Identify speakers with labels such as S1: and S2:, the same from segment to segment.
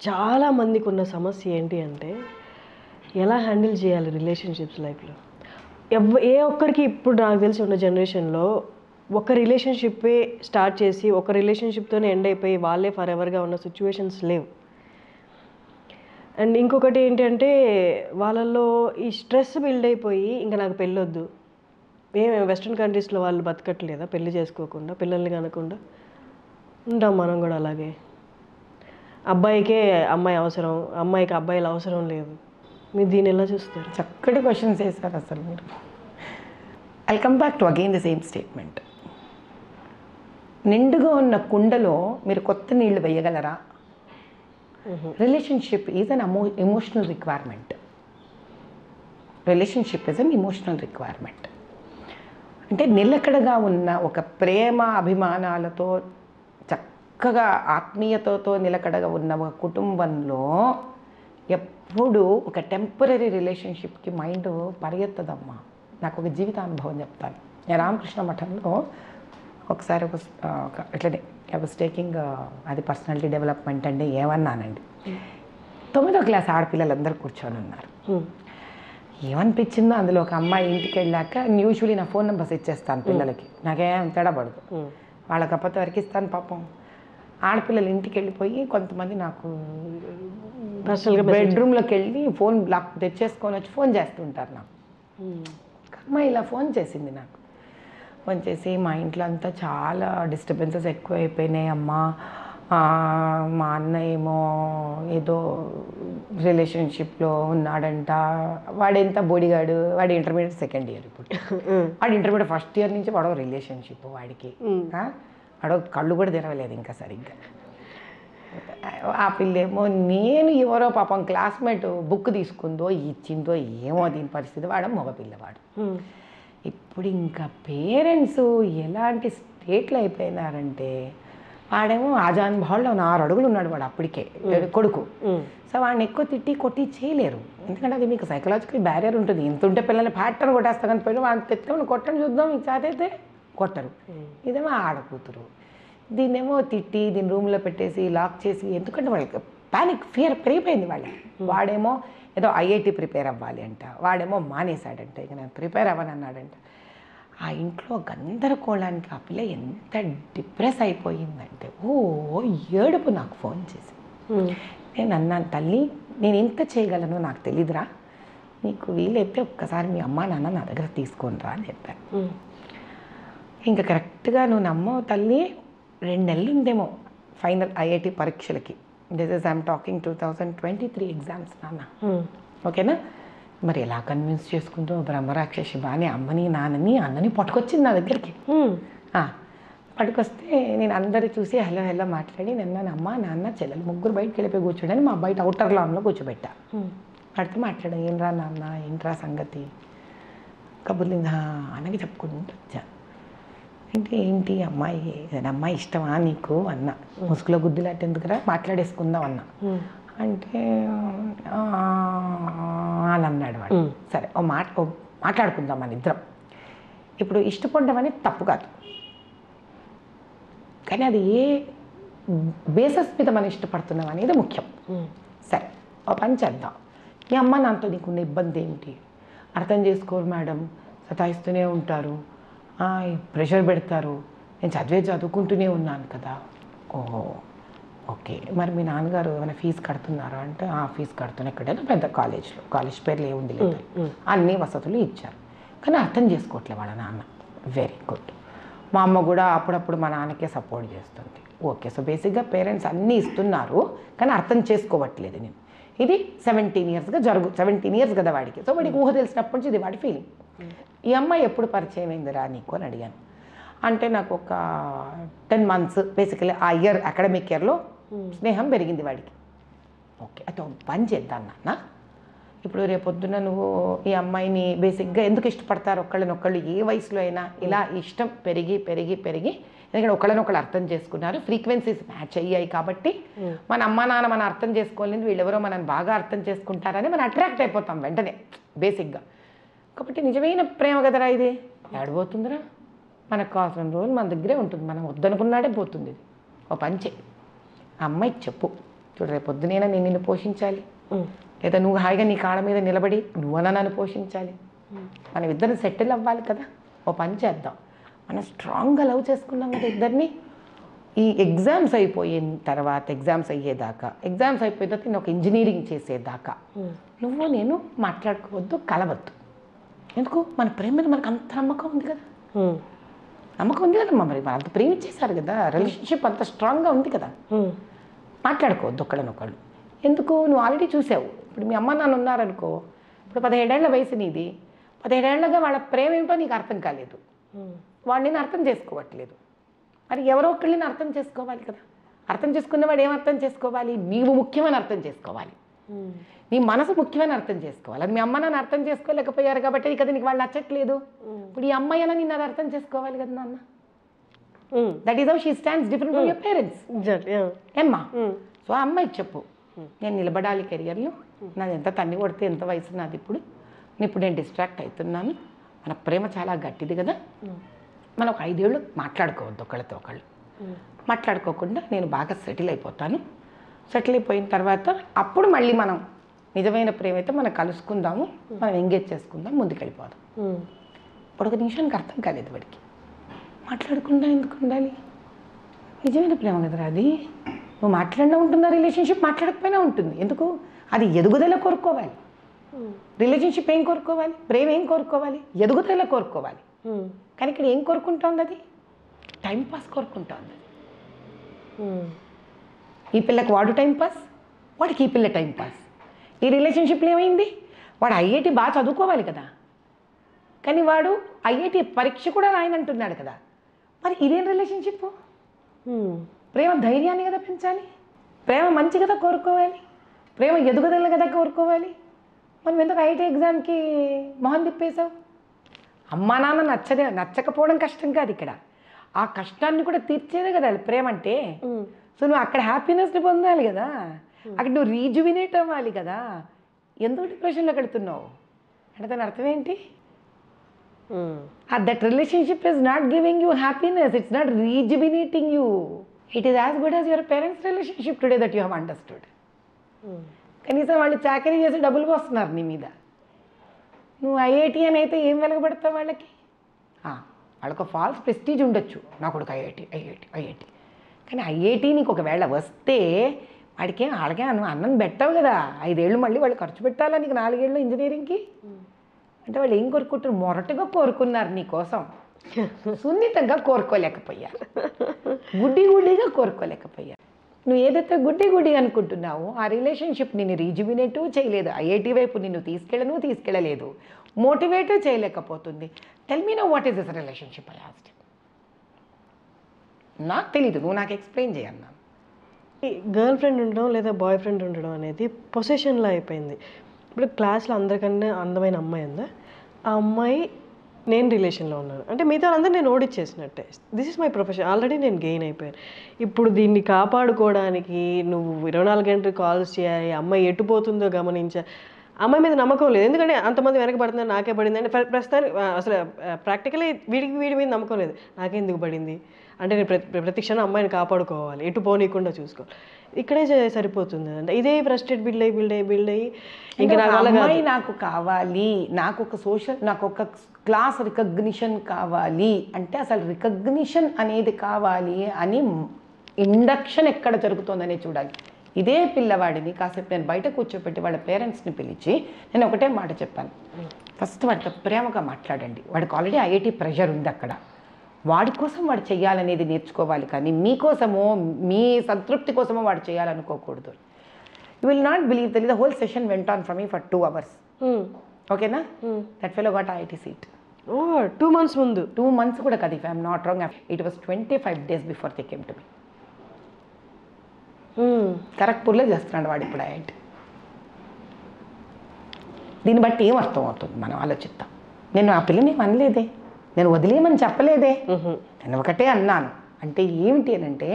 S1: చాలా మందికి ఉన్న సమస్య ఏంటి అంటే ఎలా హ్యాండిల్ చేయాలి రిలేషన్షిప్స్ లైఫ్లో. ఏ ఒక్కరికి ఇప్పుడు నాకు తెలిసి ఉన్న జనరేషన్లో ఒక రిలేషన్షిప్పే స్టార్ట్ చేసి ఒక రిలేషన్షిప్తోనే ఎండ్ అయిపోయి వాళ్ళే ఫర్ ఎవర్గా ఉన్న సిచ్యువేషన్స్ లేవు. అండ్ ఇంకొకటి ఏంటంటే వాళ్ళల్లో ఈ స్ట్రెస్ బిల్డ్ అయిపోయి ఇంకా నాకు పెళ్ళొద్దు. వెస్ట్రన్ కంట్రీస్లో వాళ్ళు బతకట్లేదా పెళ్లి చేసుకోకుండా, పిల్లల్ని కనకుండా? ఉంటాం మనం కూడా అలాగే. అబ్బాయికే అమ్మాయి అవసరం, అమ్మాయికి అబ్బాయిలు అవసరం లేదు. మీరు దీన్ని ఎలా చూస్తారు?
S2: చక్కటి క్వశ్చన్స్ వేశారు అసలు మీరు. I come back to again the same statement. నిండుగా ఉన్న కుండలో మీరు కొత్త నీళ్లు వేయగలరా? Relationship is an emotional requirement. Relationship is an emotional requirement. అంటే నిలకడగా ఉన్న ఒక ప్రేమ అభిమానాలతో చక్కగా ఆత్మీయతతో నిలకడగా ఉన్న ఒక కుటుంబంలో ఎప్పుడు ఒక టెంపరీ రిలేషన్షిప్కి మైండ్ పరిగెత్తదమ్మా. నాకు ఒక జీవితానుభవం చెప్తాను. నేను రామకృష్ణ మఠంలో ఒకసారి ఇట్లనే ఐ వాజ్ టేకింగ్ అది పర్సనాలిటీ డెవలప్మెంట్ అంటే ఏమన్నానండి. 9వ క్లాస్ ఆడపిల్లలందరూ కూర్చొని ఉన్నారు. ఏమనిపించిందో అందులో ఒక అమ్మాయి ఇంటికి వెళ్ళాక యూజువలీ నా ఫోన్ నెంబర్స్ ఇచ్చేస్తాను పిల్లలకి, నాకేం తేడాపడదు. వాళ్ళకి అప్పటి వరకు ఇస్తాను. పాపం ఆడపిల్లలు ఇంటికి వెళ్ళిపోయి కొంతమంది నాకు బెడ్రూమ్లోకి వెళ్ళి ఫోన్ లాక్ తెచ్చేసుకొని వచ్చి ఫోన్ చేస్తుంటారు. నాకు అమ్మాయి ఇలా ఫోన్ చేసింది. నాకు ఫోన్ చేసి మా ఇంట్లో అంతా చాలా డిస్టర్బెన్సెస్ ఎక్కువైపోయినాయి అమ్మా, మా అన్న ఏమో ఏదో రిలేషన్షిప్లో ఉన్నాడంట, వాడెంత బోడిగాడు, వాడు ఇంటర్మీడియట్ సెకండ్ ఇయర్. ఇప్పుడు వాడు ఇంటర్మీడియట్ ఫస్ట్ ఇయర్ నుంచి వాడో రిలేషన్షిప్, వాడికి వాడో కళ్ళు కూడా తెరవలేదు ఇంకా సరిగ్గా. ఆ పిల్లేమో నేను ఎవరో పాపం క్లాస్మేట్ బుక్ తీసుకుందో ఇచ్చిందో ఏమో దీని పరిస్థితి, వాడు మగ పిల్లవాడు. ఇప్పుడు ఇంకా పేరెంట్స్ ఎలాంటి స్టేట్లో అయిపోయినారంటే, వాడేమో ఆజాన్ భాల్లో 6 అడుగులు ఉన్నాడు వాడు అప్పటికే కొడుకు. సో వాడిని ఎక్కువ తిట్టి కొట్టి చేయలేరు, ఎందుకంటే అది మీకు సైకలాజికల్ బ్యారియర్ ఉంటుంది. ఇంత ఉంటే పిల్లల్ని ప్యాటర్న్ కొట్టేస్తా కానీ పోయి వాడిని తెచ్చుకొని కొట్టని చూద్దాం ఈ చేతైతే కొట్టరు. ఇదేమో ఆడకూతురు, దీన్నేమో తిట్టి దీన్ని రూమ్లో పెట్టేసి లాక్ చేసి, ఎందుకంటే వాళ్ళకి పానిక్ ఫియర్ పెరిగిపోయింది వాళ్ళకి. వాడేమో ఏదో ఐఐటి ప్రిపేర్ అవ్వాలి అంట, వాడేమో మానేశాడంట, ఇక నేను ప్రిపేర్ అవ్వను అన్నాడంట. ఆ ఇంట్లో గందరగోళానికి ఆ పిల్ల ఎంత డిప్రెస్ అయిపోయిందంటే ఏడుపు నాకు ఫోన్ చేసి. నేను అన్నాను, తల్లి నేను ఎంత చేయగలను నాకు తెలీదురా, నీకు వీలైతే ఒక్కసారి మీ అమ్మ నాన్న నా దగ్గర తీసుకొని రా అని చెప్పాను. ఇంకా కరెక్ట్గా నువ్వు నమ్మవు తల్లి, 2 నెలలు ఉందేమో ఫైనల్ ఐఐటి పరీక్షలకి. This is I'm talking 2023 exams నాన్న, ఓకేనా? మరి ఎలా కన్విన్స్ చేసుకుంటూ బ్రహ్మరాక్షసి బాగానే అమ్మని నాన్నని అన్నని పట్టుకొచ్చింది నా దగ్గరికి. పట్టుకొస్తే నేను అందరూ చూసి హలో హలో మాట్లాడి నన్ను అమ్మ నాన్న చెల్లెలు ముగ్గురు బయటకు వెళ్ళిపోయి కూర్చోడని మా బయట అవుటర్ లాన్లో కూర్చోబెట్టా. పడితే మాట్లాడా, ఏంట్రా నాన్న ఏంట్రా సంగతి కబుర్లు అన్నకి చెప్పుకుంటూ వచ్చా. అంటే ఏంటి అమ్మాయి అమ్మాయి ఇష్టమా నీకు అన్న, ముసుగులో గుద్దులాట ఎందుకురా మాట్లాడేసుకుందాం అన్న. అంటే అని అన్నాడు వాడు. సరే మాట్లాడుకుందాం మన ఇద్దరం. ఇప్పుడు ఇష్టపడడం అనేది తప్పు కాదు, కానీ అది ఏ బేసస్ మీద మనం ఇష్టపడుతున్నాం అనేది ముఖ్యం. సరే ఓ పని చేద్దాం, మీ అమ్మ నాన్నతో నీకున్న ఇబ్బంది ఏంటి? అర్థం చేసుకోరు మేడం, సతాయిస్తూనే ఉంటారు, ప్రెషర్ పెడతారు, నేను చదువుకుంటూనే ఉన్నాను కదా. ఓహో ఓకే, మరి మీ నాన్నగారు ఏమైనా ఫీజు కడుతున్నారా అంటే ఫీజు కడుతున్నా, ఎక్కడైనా పెద్ద కాలేజ్లో, కాలేజ్ పేర్లు ఏముంది లేదు, అన్ని వసతులు ఇచ్చారు, కానీ అర్థం చేసుకోవట్లే వాళ్ళ నాన్న. Very good. మా అమ్మ కూడా అప్పుడప్పుడు మా నాన్నకే సపోర్ట్ చేస్తుంది. ఓకే, సో బేసిక్గా పేరెంట్స్ అన్నీ ఇస్తున్నారు కానీ అర్థం చేసుకోవట్లేదు నేను. ఇది 17 ఇయర్స్ కదా వాడికి. సో వాడికి ఊహ తెలిసినప్పటి నుంచి ఇది వాడి ఫీలింగ్. ఈ అమ్మాయి ఎప్పుడు పరిచయం అయిందిరా నీకు అని అడిగాను. అంటే నాకు ఒక 10 months బేసికలీ ఆ ఇయర్ అకాడమిక్ ఇయర్లో స్నేహం పెరిగింది వాడికి. ఓకే, అయితే పని చేద్దాం నాన్న, ఇప్పుడు రేపొద్దున నువ్వు ఈ అమ్మాయిని బేసిక్గా ఎందుకు ఇష్టపడతారు ఒకళ్ళనొక్కళ్ళు ఏ వయసులో అయినా, ఇలా ఇష్టం పెరిగి పెరిగి పెరిగి, ఎందుకంటే ఒకళ్ళనొకళ్ళు అర్థం చేసుకున్నారు, ఫ్రీక్వెన్సీస్ మ్యాచ్ అయ్యాయి కాబట్టి మన అమ్మ నాన్న మనం అర్థం చేసుకోలేదు, వీళ్ళెవరో మనం బాగా అర్థం చేసుకుంటారని మనం అట్రాక్ట్ అయిపోతాం వెంటనే బేసిక్గా. కాబట్టి నిజమైన ప్రేమ కదరా ఇది, ఏడబోతుందిరా, మనకు కావాల్సిన రోజులు మన దగ్గరే ఉంటుంది, మనం వద్దనుకున్నాడే పోతుంది. ఇది ఓ పంచే ఆ అమ్మాయికి చెప్పు, చూడు రేపు పొద్దునైనా నేను నిన్ను పోషించాలి, లేదా నువ్వు హాయిగా నీ కాళ్ళ మీద నిలబడి నువ్వన్నా నన్ను పోషించాలి. మనం ఇద్దరు సెటిల్ అవ్వాలి కదా. ఓ పని చేద్దాం, మనం స్ట్రాంగ్గా లవ్ చేసుకున్నాం కదా ఇద్దరిని. ఈ ఎగ్జామ్స్ అయిపోయిన తర్వాత, ఎగ్జామ్స్ అయ్యేదాకా, ఎగ్జామ్స్ అయిపోయిన తర్వాత నేను ఒక ఇంజనీరింగ్ చేసేదాకా నువ్వు నేను మాట్లాడుకోవద్దు, కలవద్దు. ఎందుకు? మన ప్రేమ మీద మనకు అంత నమ్మకం ఉంది కదా. నమ్మకం ఉంది కదమ్మా, మరి అంత ప్రేమించేశారు కదా, రిలేషన్షిప్ అంత స్ట్రాంగ్గా ఉంది కదా. మాట్లాడుకోవద్దు ఒకళ్ళనొకళ్ళు. ఎందుకు? నువ్వు ఆల్రెడీ చూసావు. ఇప్పుడు మీ అమ్మ నాన్న ఉన్నారనుకో, ఇప్పుడు 17 ఏళ్ల వయసు నీది, 17 ఏళ్ళగా వాళ్ళ ప్రేమ ఏమిటో నీకు అర్థం కాలేదు, వాడు నేను అర్థం చేసుకోవట్లేదు. మరి ఎవరో ఒకళ్ళని అర్థం చేసుకోవాలి కదా. అర్థం చేసుకున్నవాడు ఏం అర్థం చేసుకోవాలి? నీవు ముఖ్యమని అర్థం చేసుకోవాలి, నీ మనసు ముఖ్యమని అర్థం చేసుకోవాలి. అది మీ అమ్మ నాన్న అర్థం చేసుకోలేకపోయారు కాబట్టి కదా నీకు వాళ్ళు నచ్చట్లేదు. ఇప్పుడు ఈ అమ్మాయి అయినా నిన్ను అది అర్థం చేసుకోవాలి కదా నాన్న. That is how she stands different from your parents. ఏమ్మా? సో ఆ అమ్మాయికి చెప్పు, నేను నిలబడాలి కెరియర్లో, నాది ఎంత తన్ని కొడితే ఎంత వయసు నాది ఇప్పుడు, నేను డిస్ట్రాక్ట్ అవుతున్నాను, మన ప్రేమ చాలా గట్టిది కదా, మనం ఒక 5 ఏళ్ళు మాట్లాడుకోవద్దు ఒకళ్ళతో ఒకళ్ళు. మాట్లాడుకోకుండా నేను బాగా సెటిల్ అయిపోతాను, సెటిల్ అయిపోయిన తర్వాత అప్పుడు మళ్ళీ మనం నిజమైన ప్రేమ అయితే మనం కలుసుకుందాము, మనం ఎంగేజ్ చేసుకుందాం, ముందుకెళ్ళిపోదాం. ఇప్పుడు ఒక నిమిషానికి అర్థం కాలేదు వాడికి, మాట్లాడకుండా ఎందుకు ఉండాలి? నిజమైన ప్రేమ కదరా అది. నువ్వు మాట్లాడినా ఉంటుందా రిలేషన్షిప్, మాట్లాడకపోయినా ఉంటుంది. ఎందుకు? అది ఎదుగుదల కోరుకోవాలి. రిలేషన్షిప్ ఏం కోరుకోవాలి? ప్రేమ ఏం కోరుకోవాలి? ఎదుగుదల కోరుకోవాలి. కానీ ఇక్కడ ఏం కోరుకుంటోంది? అది టైంపాస్ కోరుకుంటోంది. ఈ పిల్లకి వాడు టైంపాస్, వాడికి ఈ పిల్ల టైంపాస్. ఈ రిలేషన్షిప్లో ఏమైంది? వాడు ఐఐటి బాగా చదువుకోవాలి కదా, కానీ వాడు ఐఐటి పరీక్ష కూడా రాయనంటున్నాడు కదా. మరి ఇదేం రిలేషన్షిప్? ప్రేమ ధైర్యాన్ని కదా పెంచాలి, ప్రేమ మంచి కదా కోరుకోవాలి, ప్రేమ ఎదుగుదల కదా కోరుకోవాలి. మనం ఎందుకు ఐఐటి ఎగ్జామ్కి మొహం తిప్పేశావు? అమ్మా నాన్న నచ్చకపోవడం కష్టం కాదు, ఇక్కడ ఆ కష్టాన్ని కూడా తీర్చేదే కదా ప్రేమ అంటే. సో నువ్వు అక్కడ హ్యాపీనెస్ని పొందాలి కదా, అక్కడ నువ్వు రీజువినేట్ అవ్వాలి కదా. ఎందుకు డిప్రెషన్లో కడుతున్నావు అంటే దాని అర్థం ఏంటి? That relationship is not giving you happiness, it's not rejuvenating you. It is as good as your parents relationship today that you have understood. కనీసం వాళ్ళు చాకరీ చేసి డబ్బులు పోస్తున్నారు నీ మీద. నువ్వు ఐఐటి అని అయితే ఏం వెలగబడతావు వాళ్ళకి? వాళ్ళకు ఫాల్స్ ప్రెస్టీజ్ ఉండొచ్చు, నా కొడుకు ఐఐటి. కానీ ఐఐటి నీకు ఒకవేళ వస్తే వాళ్ళకే అన్నం పెట్టావు కదా. 5 ఏళ్ళు మళ్ళీ వాళ్ళు ఖర్చు పెట్టాలా నీకు 4 ఏళ్ళు ఇంజనీరింగ్కి? అంటే వాళ్ళు ఏం కోరుకుంటారు? మొరటుగా కోరుకున్నారు నీ కోసం, సున్నితంగా కోరుకోలేకపోయారు, గుడ్డిగా కోరుకోలేకపోయారు. నువ్వు ఏదైతే గుడ్డి అనుకుంటున్నావో ఆ రిలేషన్షిప్ నిన్ను రీజువినేట్ చేయలేదు, ఐఐటి వైపు నిన్ను తీసుకెళ్ళలేదు, మోటివేట్ చేయలేకపోతుంది. Tell me no what is this relationship? I asked. నాకు తెలీదు, నువ్వు నాకు ఎక్స్ప్లెయిన్ చేయన్నా.
S1: గర్ల్ ఫ్రెండ్ ఉండడం లేదా బాయ్ ఫ్రెండ్ ఉండడం అనేది పొసెషన్లో అయిపోయింది. ఇప్పుడు క్లాస్లో అందరికన్నా అందమైన అమ్మాయి ఉందా, ఆ అమ్మాయి నేను రిలేషన్లో ఉన్నాను అంటే మిగతా అందరూ నేను ఓడిచ్చేసినట్టే. This is my profession, already నేను గెయిన్ అయిపోయాను. ఇప్పుడు దీన్ని కాపాడుకోవడానికి నువ్వు 24 గంటలు కాల్స్ చేయాలి, అమ్మాయి ఎటుపోతుందో గమనించా. అమ్మాయి మీద నమ్మకం లేదు, ఎందుకంటే అంతమంది వెనకబడుతున్నారు, నాకే పడింది అంటే ప్రస్తుతానికి అసలు ప్రాక్టికలీ వీడి మీద నమ్మకం లేదు. నాకెందుకు పడింది అంటే నేను ప్రతి క్షణం అమ్మాయిని కాపాడుకోవాలి, ఎటు పోనీయకుండా చూసుకోవాలి. ఇక్కడే సరిపోతుంది అంటే ఇదే ఫ్రస్ట్రేట్ బిల్డ్ అయ్యి ఇంకా
S2: అమ్మాయి నాకు కావాలి, నాకు ఒక క్లాస్ రికగ్నిషన్ కావాలి అంటే అసలు రికగ్నిషన్ అనేది కావాలి అని ఇండక్షన్ ఎక్కడ జరుగుతుందనే చూడాలి. ఇదే పిల్లవాడిని కాసేపు నేను బయట కూర్చోబెట్టి వాళ్ళ పేరెంట్స్ని పిలిచి నేను ఒకటే మాట చెప్పాను, ఫస్ట్ వాడితో ప్రేమగా మాట్లాడండి. వాడికి ఆల్రెడీ ఐఐటి ప్రెషర్ ఉంది అక్కడ, వాడి కోసం వాడు చేయాలనేది నేర్చుకోవాలి, కానీ మీకోసమో మీ సంతృప్తి కోసమో వాడు చేయాలనుకోకూడదు. You will not believe the whole session went on from me for 2 hours. ఓకేనా? That fellow got IIT seat.
S1: 2 months ముందు?
S2: 2 months కూడా కాదు, if I'm not wrong, it was 25 days before they came to me. ఖరగ్పూర్లో చేస్తున్నాడు వాడు ఇప్పుడు IIT. దీన్ని బట్టి ఏం అర్థం అవుతుంది మనం ఆలోచిద్దాం. నేను ఆ పిల్లని అనలేదే, నేను వదిలేయమని చెప్పలేదే, నేను ఒకటే అన్నాను. అంటే ఏమిటి అని అంటే,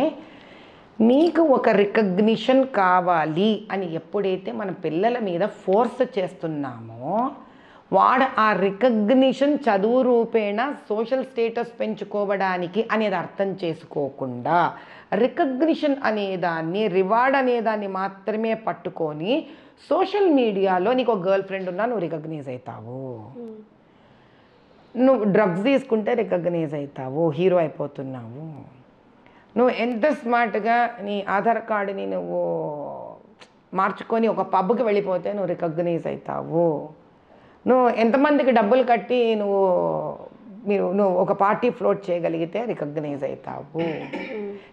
S2: మీకు ఒక రికగ్నిషన్ కావాలి అని ఎప్పుడైతే మనం పిల్లల మీద ఫోర్స్ చేస్తున్నామో వాడు ఆ రికగ్నిషన్ చదువు రూపేణ సోషల్ స్టేటస్ పెంచుకోవడానికి అనేది అర్థం చేసుకోకుండా రికగ్నిషన్ అనేదాన్ని రివార్డ్ అనేదాన్ని మాత్రమే పట్టుకొని సోషల్ మీడియాలో నీకు ఒక గర్ల్ ఫ్రెండ్ ఉన్నా నువ్వు రికగ్నైజ్ అవుతావు, నువ్వు డ్రగ్స్ తీసుకుంటే రికగ్నైజ్ అవుతావు, హీరో అయిపోతున్నావు, నువ్వు ఎంత స్మార్ట్గా నీ ఆధార్ కార్డుని నువ్వు మార్చుకొని ఒక పబ్కి వెళ్ళిపోతే నువ్వు రికగ్నైజ్ అవుతావు, నువ్వు ఎంతమందికి డబ్బులు కట్టి నువ్వు ఒక పార్టీ ఫ్లోట్ చేయగలిగితే రికగ్నైజ్ అవుతావు,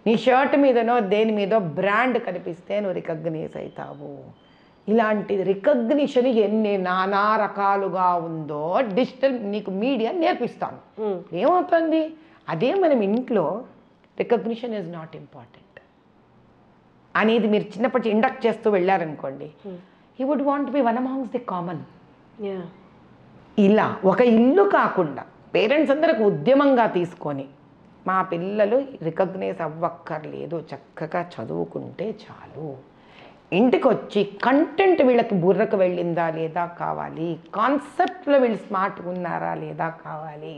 S2: నీ షర్ట్ మీదనో దేని మీదో బ్రాండ్ కనిపిస్తే నువ్వు రికగ్నైజ్ అవుతావు. ఇలాంటి రికగ్నిషన్ ఎన్ని నానా రకాలుగా ఉందో డిజిటల్ నీకు మీడియా నేర్పిస్తాను. ఏమవుతుంది, అదే మనం ఇంట్లో రికగ్నిషన్ ఈజ్ నాట్ ఇంపార్టెంట్ అనేది మీరు చిన్నప్పటి ఇండక్ట్ చేస్తూ వెళ్ళారనుకోండి, he would want be one amongst the common. ఇలా ఒక ఇల్లు కాకుండా పేరెంట్స్ అందరికి ఉద్యమంగా తీసుకొని మా పిల్లలు రికగ్నైజ్ అవ్వక్కర్లేదు, చక్కగా చదువుకుంటే చాలు, ఇంటికి వచ్చి కంటెంట్ వీళ్ళకి బుర్రకు వెళ్ళిందా లేదా కావాలి, కాన్సెప్ట్లో వీళ్ళు స్మార్ట్గా ఉన్నారా లేదా కావాలి,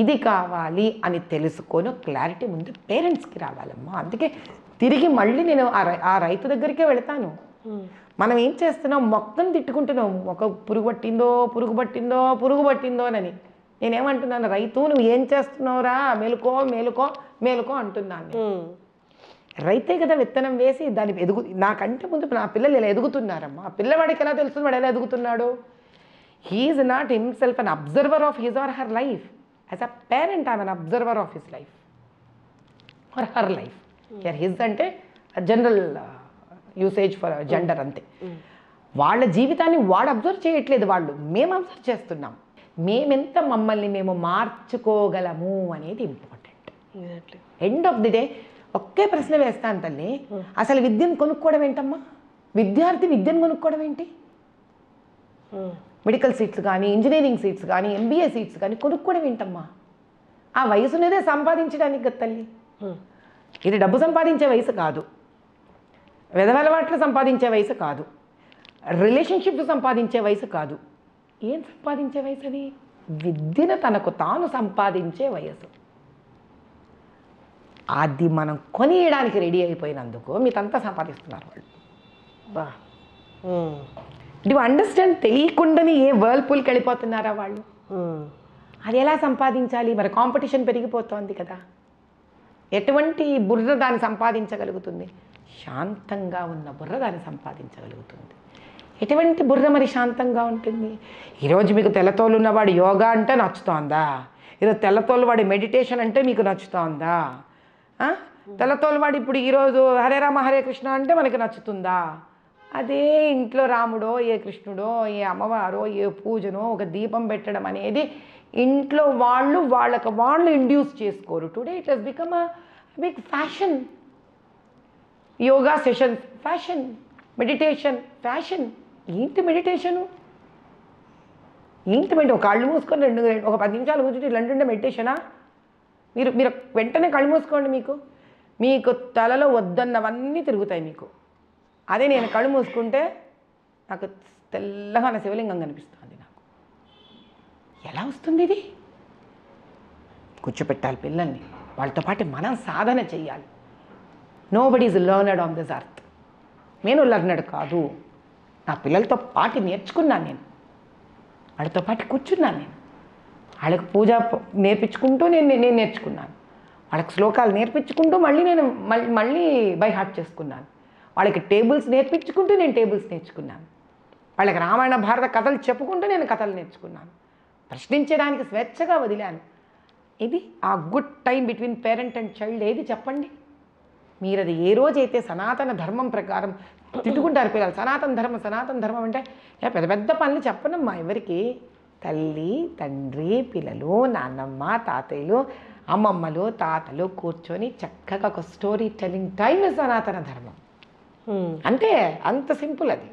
S2: ఇది కావాలి అని తెలుసుకొని క్లారిటీ ముందు పేరెంట్స్కి రావాలమ్మా. అందుకే తిరిగి మళ్ళీ నేను ఆ రైతు దగ్గరికే వెళతాను. మనం ఏం చేస్తున్నాం, మొక్కను తిట్టుకుంటున్నాం, మొక్క పురుగు పట్టిందో అని. నేనేమంటున్నాను, రైతు నువ్వు ఏం చేస్తున్నావురా, మేలుకో మేలుకో మేలుకో అంటున్నాను. రైతే కదా విత్తనం వేసి దాన్ని నాకంటే ముందు నా పిల్లలు ఇలా ఎదుగుతున్నారమ్మా. పిల్లవాడికి ఎలా తెలుస్తుంది వాడు ఎలా ఎదుగుతున్నాడు? He is not himself an observer of his or her life. As a parent I'm an observer of his life or her life. His అంటే జనరల్ యూసేజ్ ఫర్ జెండర్ అంతే. వాళ్ళ జీవితాన్ని వాడు అబ్జర్వ్ చేయట్లేదు, మేము అబ్జర్వ్ చేస్తున్నాం. మేమెంత మమ్మల్ని మేము మార్చుకోగలము అనేది important. End of the day ఒకే ప్రశ్న వేస్తాను తల్లి, అసలు విద్యను కొనుక్కోవడం ఏంటమ్మా? విద్యార్థి విద్యను కొనుక్కోవడం ఏంటి? మెడికల్ సీట్స్ కానీ, ఇంజనీరింగ్ సీట్స్ కానీ, ఎంబీఏ సీట్స్ కానీ కొనుక్కోవడం ఏంటమ్మా? ఆ వయసునేదే సంపాదించడానికి కదా తల్లి. ఇది డబ్బు సంపాదించే వయసు కాదు, వెధవలవాట్లు సంపాదించే వయసు కాదు, రిలేషన్షిప్స్ సంపాదించే వయసు కాదు. ఏం సంపాదించే వయసు అది? విద్యను తనకు తాను సంపాదించే వయసు. అది మనం కొనియడానికి రెడీ అయిపోయినందుకు మీతంతా సంపాదిస్తున్నారు వాళ్ళు.
S1: బా
S2: డు అండర్స్టాండ్? తెలియకుండానే ఏ వర్ల్పూల్కి వెళ్ళిపోతున్నారా వాళ్ళు? అది ఎలా సంపాదించాలి? మరి కాంపిటీషన్ పెరిగిపోతోంది కదా. ఎటువంటి బుర్ర దాన్ని సంపాదించగలుగుతుంది? శాంతంగా ఉన్న బుర్ర దాన్ని సంపాదించగలుగుతుంది. ఎటువంటి బుర్ర మరి శాంతంగా ఉంటుంది? ఈరోజు మీకు తెల్లతోలు ఉన్నవాడు యోగా అంటే నచ్చుతోందా? ఈరోజు తెల్లతోలు వాడి మెడిటేషన్ అంటే మీకు నచ్చుతోందా? తెల్లతోలు వాడు ఇప్పుడు ఈరోజు హరే రామ హరే కృష్ణ అంటే మనకి నచ్చుతుందా? అదే ఇంట్లో రాముడో ఏ కృష్ణుడో ఏ అమ్మవారో ఏ పూజనో ఒక దీపం పెట్టడం అనేది ఇంట్లో వాళ్ళు ఇండ్యూస్ చేసుకోరు. Today it has become a big fashion. Yoga session fashion, meditation fashion. ఏంటి మెడిటేషను? ఒక కళ్ళు మూసుకొని ఒక 10 నిమిషాలు కూర్చుంటే ఇలాంటి మెడిటేషనా? మీరు వెంటనే కళ్ళు మూసుకోండి, మీకు తలలో వద్దన్నవన్నీ తిరుగుతాయి మీకు. అదే నేను కళ్ళు మూసుకుంటే నాకు తెల్లగా నా శివలింగం కనిపిస్తుంది. నాకు ఎలా వస్తుంది ఇది? కూర్చోపెట్టాలి పిల్లల్ని, వాళ్ళతో పాటు మనం సాధన చెయ్యాలి. Nobody is learned on this earth. నేను లర్నర్డ్ కాదు, నా పిల్లలతో పాటు నేర్చుకున్నాను. నేను వాళ్ళతో పాటు కూర్చున్నాను. నేను వాళ్ళకి పూజ నేర్పించుకుంటూ నేను నేర్చుకున్నాను. వాళ్ళకి శ్లోకాలు నేర్పించుకుంటూ మళ్ళీ బై హార్ట్ చేసుకున్నాను. వాళ్ళకి టేబుల్స్ నేర్పించుకుంటూ నేను టేబుల్స్ నేర్చుకున్నాను. వాళ్ళకి రామాయణ భారత కథలు చెప్పుకుంటూ నేను కథలు నేర్చుకున్నాను. ప్రశ్నించడానికి స్వేచ్ఛగా వదిలాను. ఇది ఆ good time between parent and child. ఏది చెప్పండి మీరు? అది ఏ రోజైతే సనాతన ధర్మం ప్రకారం తిట్టుకుంటారు పిల్లలు, సనాతన ధర్మం అంటే పెద్ద పెద్ద పనులు చెప్పనమ్మా ఎవరికి. తల్లి, తండ్రి, పిల్లలు, నాన్నమ్మ, తాతయ్యలు, అమ్మమ్మలు, తాతలు కూర్చొని చక్కగా ఒక స్టోరీ టెల్లింగ్ టైం సనాతన ధర్మం. అంటే అంత సింపుల్ అది.